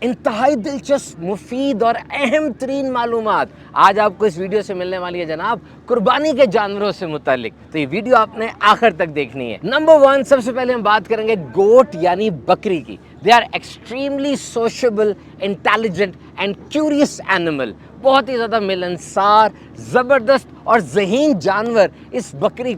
انتہائی دلچسپ مفید اور اہم ترین معلومات آج آپ کو اس ویڈیو سے ملنے والی ہے جناب، قربانی کے جانوروں سے متعلق۔ تو یہ ویڈیو آپ نے آخر تک دیکھنی ہے۔ نمبر 1، سب سے پہلے ہم بات کریں گے گوٹ یعنی بکری کی۔ They are extremely sociable, intelligent and curious animal. بہت ہی زیادہ ملنسار، زبردست اور ذہین جانور اس بکرے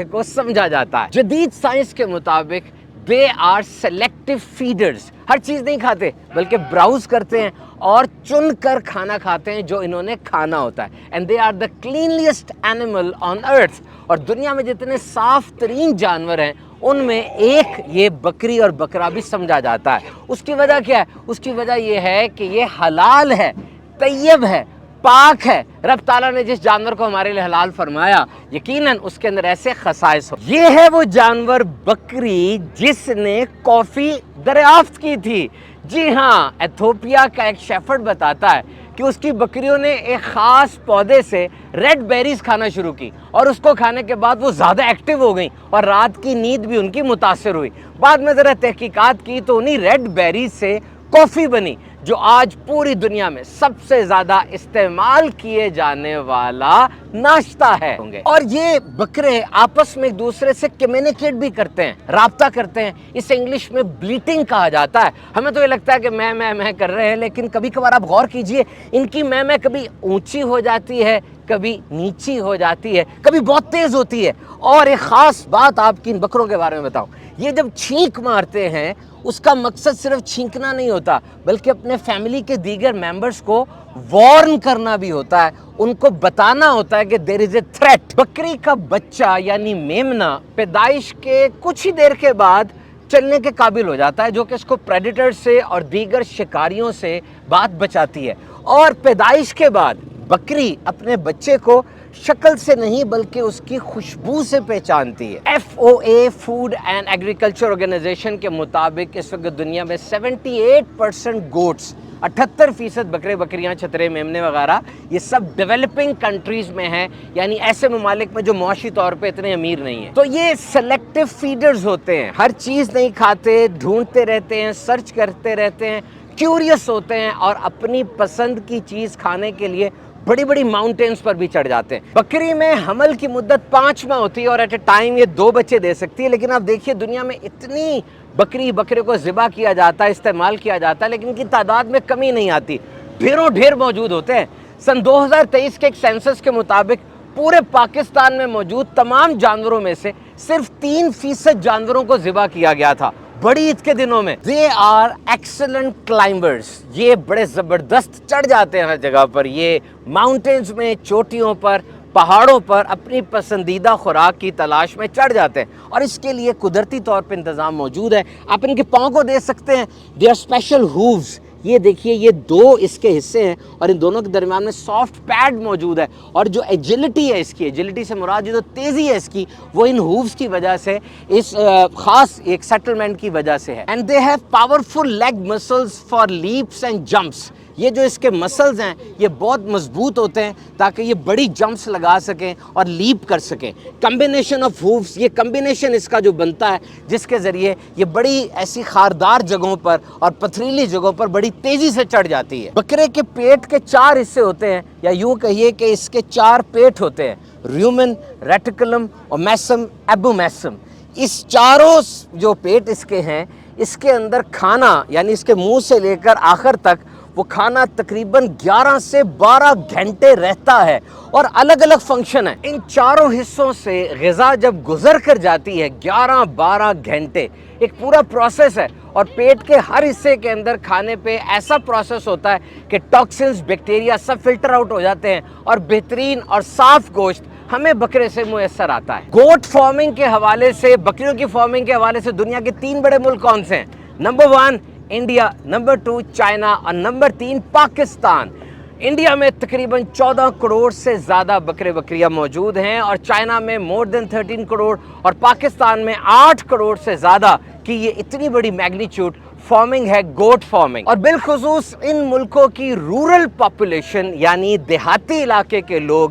کو سمجھا جاتا ہے۔ جدید سائنس کے مطابق they are selective feeders۔ ہر چیز نہیں کھاتے بلکہ براؤز کرتے ہیں اور چن کر کھانا کھاتے ہیں جو انہوں نے کھانا ہوتا ہے۔ and they are the cleanliest animal on earth۔ اور دنیا میں جتنے صاف ترین جانور ہیں ان میں ایک یہ بکری اور بکرا بھی سمجھا جاتا ہے۔ اس کی وجہ کیا ہے؟ اس کی وجہ یہ ہے کہ یہ حلال ہے، طیب ہے، پاک ہے۔ رب تعالیٰ نے جس جانور کو ہمارے لیے حلال فرمایا یقیناً اس کے اندر ایسے خصائص ہو۔ یہ ہے وہ جانور بکری جس نے کافی دریافت کی تھی۔ جی ہاں، ایتھوپیا کا ایک شیفرڈ بتاتا ہے کہ اس کی بکریوں نے ایک خاص پودے سے ریڈ بیریز کھانا شروع کی اور اس کو کھانے کے بعد وہ زیادہ ایکٹیو ہو گئیں اور رات کی نیند بھی ان کی متاثر ہوئی۔ بعد میں ذرا تحقیقات کی تو انہی ریڈ بیریز سے کافی بنی جو آج پوری دنیا میں سب سے زیادہ استعمال کیے جانے والا ناشتہ ہے۔ اور یہ بکرے آپس میں ایک دوسرے سے کمیونیکیٹ بھی کرتے ہیں، رابطہ کرتے ہیں۔ اسے انگلش میں بلیٹنگ کہا جاتا ہے۔ ہمیں تو یہ لگتا ہے کہ میں کر رہے ہیں، لیکن کبھی کبھار آپ غور کیجئے، ان کی میں کبھی اونچی ہو جاتی ہے، کبھی نیچی ہو جاتی ہے، کبھی بہت تیز ہوتی ہے۔ اور ایک خاص بات آپ کی ان بکروں کے بارے میں بتاؤں، یہ جب چھینک مارتے ہیں اس کا مقصد صرف چھینکنا نہیں ہوتا بلکہ اپنے فیملی کے دیگر ممبرز کو وارن کرنا بھی ہوتا ہے، ان کو بتانا ہوتا ہے کہ دیر از اے تھریٹ۔ بکری کا بچہ یعنی میمنا پیدائش کے کچھ ہی دیر کے بعد چلنے کے قابل ہو جاتا ہے، جو کہ اس کو پریڈیٹر سے اور دیگر شکاریوں سے بات بچاتی ہے۔ اور پیدائش کے بعد بکری اپنے بچے کو شکل سے نہیں بلکہ اس کی خوشبو سے پہچانتی ہے۔ FOA food and agriculture organization کے مطابق اس وقت دنیا میں 78% گوٹس، 78% بکریاں، چھترے، میمنے وغیرہ، یہ سب ڈیولپنگ کنٹریز میں ہیں، یعنی ایسے ممالک میں جو معاشی طور پہ اتنے امیر نہیں ہیں۔ تو یہ سلیکٹیو فیڈرز ہوتے ہیں، ہر چیز نہیں کھاتے، ڈھونڈتے رہتے ہیں، سرچ کرتے رہتے ہیں، کیوریس ہوتے ہیں اور اپنی پسند کی چیز کھانے کے لیے بڑی بڑی ماؤنٹینز پر بھی چڑھ جاتے ہیں۔ بکری میں حمل کی مدت 5 ماہ ہوتی ہے اور ایٹ اے ٹائم یہ 2 بچے دے سکتی ہے، لیکن آپ دیکھیے دنیا میں اتنی بکرے کو ذبح کیا جاتا ہے، استعمال کیا جاتا ہے، لیکن ان کی تعداد میں کمی نہیں آتی، ڈھیر موجود ہوتے ہیں۔ سن 2023 کے ایک سینسس کے مطابق پورے پاکستان میں موجود تمام جانوروں میں سے صرف 3% جانوروں کو ذبح کیا گیا تھا بڑی عید کے دنوں میں۔ دے آر ایکسلنٹ کلائمبرز، یہ بڑے زبردست چڑھ جاتے ہیں ہر جگہ پر، یہ ماؤنٹینز میں، چوٹیوں پر، پہاڑوں پر اپنی پسندیدہ خوراک کی تلاش میں چڑھ جاتے ہیں اور اس کے لیے قدرتی طور پہ انتظام موجود ہے۔ آپ ان کے پاؤں کو دیکھ سکتے ہیں، دے آر اسپیشل ہووز۔ یہ دیکھیے، یہ 2 اس کے حصے ہیں اور ان دونوں کے درمیان میں سافٹ پیڈ موجود ہے، اور جو ایجلٹی ہے اس کی، ایجلٹی سے مراد جو تیزی ہے اس کی، وہ ان ہووز کی وجہ سے، اس خاص ایک سیٹلمنٹ کی وجہ سے ہے۔ And they have powerful leg muscles for leaps and jumps. یہ جو اس کے مسلز ہیں یہ بہت مضبوط ہوتے ہیں تاکہ یہ بڑی جمپس لگا سکیں اور لیپ کر سکیں۔ کمبینیشن آف ہووز، یہ کمبینیشن اس کا جو بنتا ہے جس کے ذریعے یہ بڑی ایسی خاردار جگہوں پر اور پتھریلی جگہوں پر بڑی تیزی سے چڑھ جاتی ہے۔ بکرے کے پیٹ کے 4 حصے ہوتے ہیں، یا یوں کہیے کہ اس کے 4 پیٹ ہوتے ہیں، ریومن، ریٹیکولم اور میسم، ایبومیسم۔ اس چاروں جو پیٹ اس کے ہیں، اس کے اندر کھانا یعنی اس کے منہ سے لے کر آخر تک وہ کھانا تقریباً 11 سے 12 گھنٹے رہتا ہے اور الگ الگ فنکشن ہے۔ ان چاروں حصوں سے غذا جب گزر کر جاتی ہے 11-12 گھنٹے، ایک پورا پروسیس ہے، اور پیٹ کے ہر حصے کے اندر کھانے پہ ایسا پروسیس ہوتا ہے کہ ٹاکسنز، بیکٹیریا سب فلٹر آؤٹ ہو جاتے ہیں اور بہترین اور صاف گوشت ہمیں بکرے سے میسر آتا ہے۔ گوٹ فارمنگ کے حوالے سے، بکریوں کی فارمنگ کے حوالے سے دنیا کے 3 بڑے ملک کون سے ہیں؟ نمبر 1 انڈیا، نمبر 2 چائنا اور نمبر 3 پاکستان۔ انڈیا میں تقریباً 14 کروڑ سے زیادہ بکریاں موجود ہیں، اور چائنا میں مور دین 13 کروڑ، اور پاکستان میں 8 کروڑ سے زیادہ کی یہ اتنی بڑی میگنیچیوڈ فارمنگ ہے، گوٹ فارمنگ۔ اور بالخصوص ان ملکوں کی رورل پاپولیشن یعنی دیہاتی علاقے کے لوگ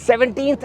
17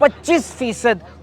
25%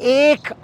1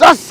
10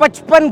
55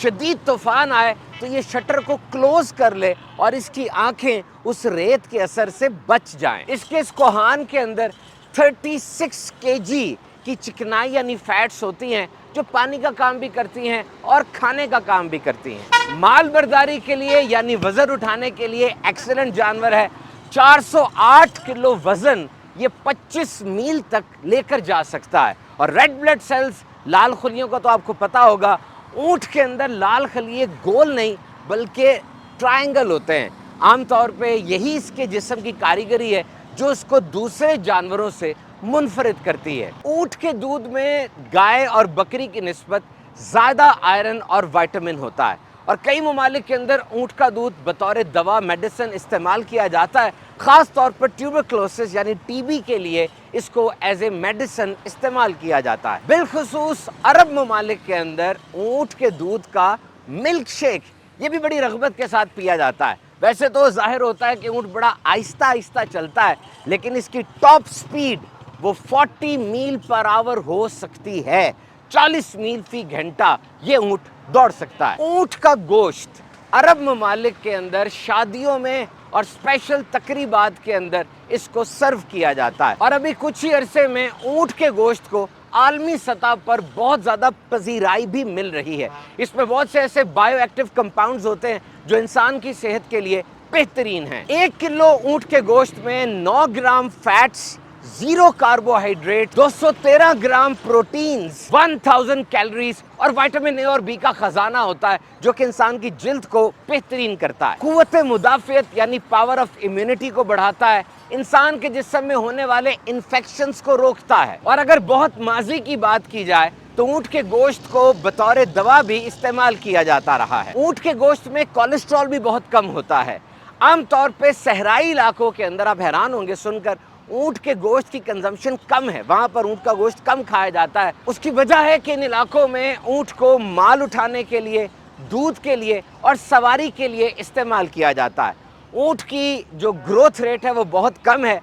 شدید طوفان آئے تو یہ شٹر کو کلوز کر لے اور اس کی آنکھیں اس ریت کے اثر سے بچ جائیں۔ اس کے اس کوہان کے اندر 36 kg کی چکنائی یعنی فیٹس ہوتی ہیں جو پانی کا کام بھی کرتی ہیں اور کھانے کا کام بھی کرتی ہیں۔ مال برداری کے لیے یعنی وزن اٹھانے کے لیے ایکسلنٹ جانور ہے۔ 408 کلو وزن یہ 25 میل تک لے کر جا سکتا ہے۔ اور ریڈ بلڈ سیلز، لال خلیوں کا تو آپ کو پتا ہوگا، اونٹ کے اندر لال خلیے گول نہیں بلکہ ٹرائنگل ہوتے ہیں۔ عام طور پہ یہی اس کے جسم کی کاریگری ہے جو اس کو دوسرے جانوروں سے منفرد کرتی ہے۔ اونٹ کے دودھ میں گائے اور بکری کی نسبت زیادہ آئرن اور وائٹامن ہوتا ہے، اور کئی ممالک کے اندر اونٹ کا دودھ بطور دوا میڈیسن استعمال کیا جاتا ہے۔ خاص طور پر ٹیوبرکلوسس یعنی ٹی بی کے لیے اس کو ایز اے میڈیسن استعمال کیا جاتا ہے۔ بالخصوص عرب ممالک کے اندر اونٹ کے دودھ کا ملک شیک یہ بھی بڑی رغبت کے ساتھ پیا جاتا ہے۔ ویسے تو ظاہر ہوتا ہے کہ اونٹ بڑا آہستہ آہستہ چلتا ہے، لیکن اس کی ٹاپ سپیڈ وہ 40 میل پر آور ہو سکتی ہے۔ 40 میل فی گھنٹہ یہ اونٹ دوڑ سکتا ہے۔ اونٹ کا گوشت عرب ممالک کے اندر شادیوں میں اور اسپیشل تقریبات کے اندر اس کو سرو کیا جاتا ہے، اور ابھی کچھ ہی عرصے میں اونٹ کے گوشت کو عالمی سطح پر بہت زیادہ پذیرائی بھی مل رہی ہے۔ اس میں بہت سے ایسے بائیو ایکٹیو کمپاؤنڈز ہوتے ہیں جو انسان کی صحت کے لیے بہترین ہیں۔ 1 کلو اونٹ کے گوشت میں 9 gram fats, 0 carbohydrate, 213 gram proteins, 1000 calories اور وائٹامن اے اور بی کا خزانہ ہوتا ہے جو کہ انسان کی جلد کو بہترین کرتا ہے۔ قوت مدافعت یعنی پاور آف امیونٹی کو بڑھاتا ہے، انسان کے جسم میں ہونے والے انفیکشنز کو روکتا ہے۔ اور اگر بہت ماضی کی بات کی جائے تو اونٹ کے گوشت کو بطور دوا بھی استعمال کیا جاتا رہا ہے۔ اونٹ کے گوشت میں کولیسٹرول بھی بہت کم ہوتا ہے۔ عام طور پہ صحرائی علاقوں کے اندر آپ حیران ہوں گے سن کر، اونٹ کے گوشت کی کنزمپشن کم ہے، وہاں پر اونٹ کا گوشت کم کھایا جاتا ہے۔ اس کی وجہ ہے کہ ان علاقوں میں اونٹ کو مال اٹھانے کے لیے، دودھ کے لیے اور سواری کے لیے استعمال کیا جاتا ہے۔ اونٹ کی جو گروتھ ریٹ ہے وہ بہت کم ہے۔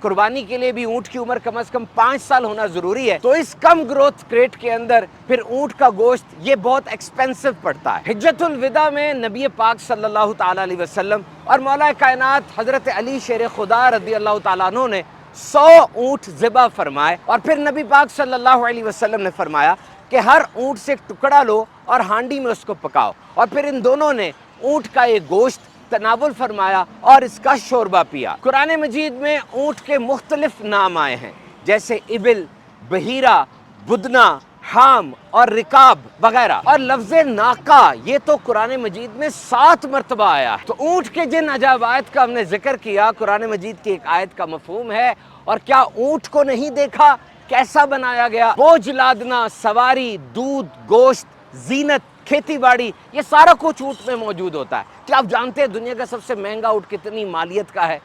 قربانی کے لیے بھی اونٹ کی عمر کم از کم 5 سال ہونا ضروری ہے، تو اس کم گروتھ ریٹ کے اندر پھر اونٹ کا گوشت یہ بہت ایکسپینسو پڑتا ہے۔ حجۃ الوداع میں نبی پاک صلی اللہ تعالیٰ علیہ وسلم اور مولا کائنات حضرت علی شیر خدا رضی اللہ تعالیٰ عنہ نے 100 اونٹ ذبح فرمائے، اور پھر نبی پاک صلی اللہ علیہ وسلم نے فرمایا کہ ہر اونٹ سے ایک ٹکڑا لو اور ہانڈی میں اس کو پکاؤ، اور پھر ان دونوں نے اونٹ کا یہ گوشت تناول فرمایا اور اس کا شوربہ پیا۔ قرآن مجید میں اونٹ کے مختلف نام آئے ہیں، جیسے ابل، بحیرہ، بدنا، حام اور رکاب وغیرہ، اور لفظ ناقہ یہ تو قرآن مجید میں 7 مرتبہ آیا ہے۔ تو اونٹ کے جن عجائبات کا ہم نے ذکر کیا، قرآن مجید کی ایک آیت کا مفہوم ہے۔ اور کیا اونٹ کو نہیں دیکھا کیسا بنایا گیا؟ بوجھ لادنا، سواری، دودھ، گوشت، زینت، کھیتی باڑی، یہ سارا کچھ اونٹ میں موجود ہوتا ہے۔ کیا آپ جانتے ہیں دنیا کا سب سے مہنگا اونٹ کتنی مالیت کا ہے؟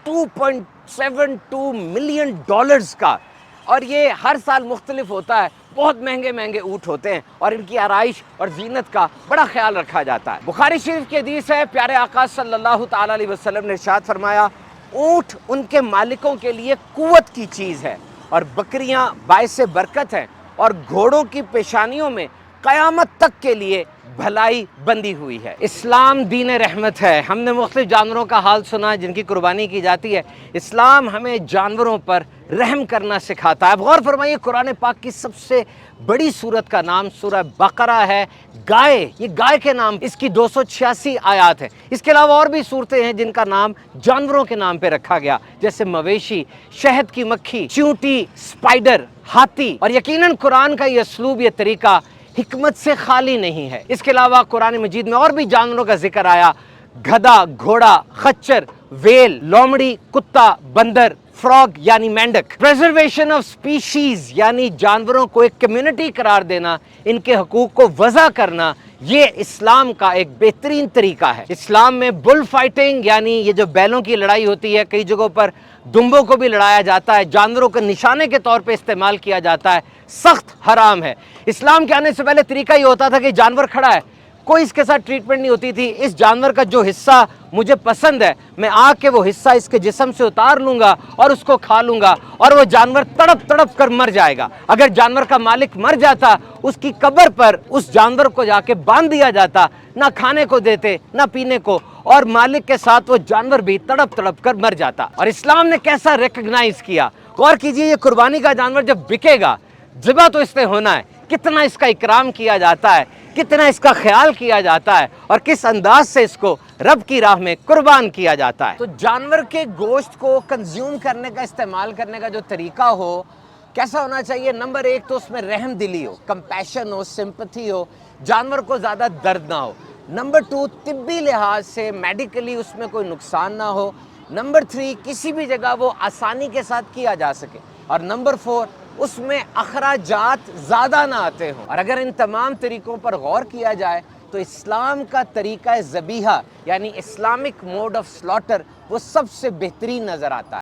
$2.72 ملین کا، اور یہ ہر سال مختلف ہوتا ہے۔ بہت مہنگے مہنگے اونٹ ہوتے ہیں اور ان کی آرائش اور زینت کا بڑا خیال رکھا جاتا ہے۔ بخاری شریف کی حدیث ہے، پیارے آقا صلی اللہ تعالیٰ علیہ وسلم نے ارشاد فرمایا، اونٹ ان کے مالکوں کے لیے قوت کی چیز ہے، اور بکریاں باعث برکت ہیں، اور گھوڑوں کی پیشانیوں میں قیامت تک کے لیے بھلائی بندی ہوئی ہے۔ اسلام دین رحمت ہے۔ ہم نے مختلف جانوروں کا حال سنا جن کی قربانی کی جاتی ہے۔ اسلام ہمیں جانوروں پر رحم کرنا سکھاتا ہے۔ اب غور فرمائیے، قرآن پاک کی سب سے بڑی سورت کا نام سورہ بقرہ ہے۔ گائے، یہ گائے کے نام اس کی 286 آیات ہیں۔ اس کے علاوہ اور بھی صورتیں ہیں جن کا نام جانوروں کے نام پہ رکھا گیا، جیسے مویشی، شہد کی مکھی، چیونٹی، سپائڈر، ہاتھی۔ اور یقیناً قرآن کا یہ اسلوب، یہ طریقہ حکمت سے خالی نہیں ہے۔ اس کے علاوہ قرآن مجید میں اور بھی جانوروں کا ذکر آیا، گدھا، گھوڑا، خچر، ویل، لومڑی، کتا، بندر، فراگ یعنی مینڈک۔ پریزرویشن آف سپیشیز یعنی جانوروں کو ایک کمیونٹی قرار دینا، ان کے حقوق کو وضع کرنا، یہ اسلام کا ایک بہترین طریقہ ہے۔ اسلام میں بل فائٹنگ یعنی یہ جو بیلوں کی لڑائی ہوتی ہے، کئی جگہوں پر دمبوں کو بھی لڑایا جاتا ہے، جانوروں کو نشانے کے طور پہ استعمال کیا جاتا ہے، سخت حرام ہے۔ اسلام کے آنے سے پہلے طریقہ یہ ہوتا تھا کہ جانور کھڑا ہے، کوئی اس کے ساتھ ٹریٹمنٹ نہیں ہوتی تھی. اس جانور کا جو حصہ مجھے پسند ہے میں آ کے وہ حصہ اس کے جسم سے اتار لوں گا اور اس کو کھا لوں گا, اور وہ جانور تڑپ تڑپ کر مر جائے گا. اگر جانور کا مالک مر جاتا, اس کی قبر پر اس جانور کو جا کے باندھ دیا جاتا, نہ کھانے کو دیتے نہ پینے کو, اور مالک کے ساتھ وہ جانور بھی تڑپ تڑپ کر مر جاتا. اور اسلام نے کیسا ریکگنائز کیا. غور کیجئے, یہ قربانی کا جانور جب بکے گا, ذبح تو اس نے ہونا ہے, کتنا اس کا اکرام کیا جاتا ہے, کتنا اس کا خیال کیا جاتا ہے, اور کس انداز سے اس کو رب کی راہ میں قربان کیا جاتا ہے. تو جانور کے گوشت کو کنزیوم کرنے کا, استعمال کرنے کا جو طریقہ ہو, کیسا ہونا چاہیے؟ نمبر 1 تو اس میں رحم دلی ہو, کمپیشن ہو, سمپتھی ہو, جانور کو زیادہ درد نہ ہو. نمبر 2 طبی لحاظ سے میڈیکلی اس میں کوئی نقصان نہ ہو. نمبر 3 کسی بھی جگہ وہ آسانی کے ساتھ کیا جا سکے. اور نمبر 4 اس میں اخراجات زیادہ نہ آتے ہوں. اور اگر ان تمام طریقوں پر غور کیا جائے تو اسلام کا طریقہ ذبیحہ یعنی اسلامک موڈ آف سلاٹر وہ سب سے بہترین نظر آتا ہے.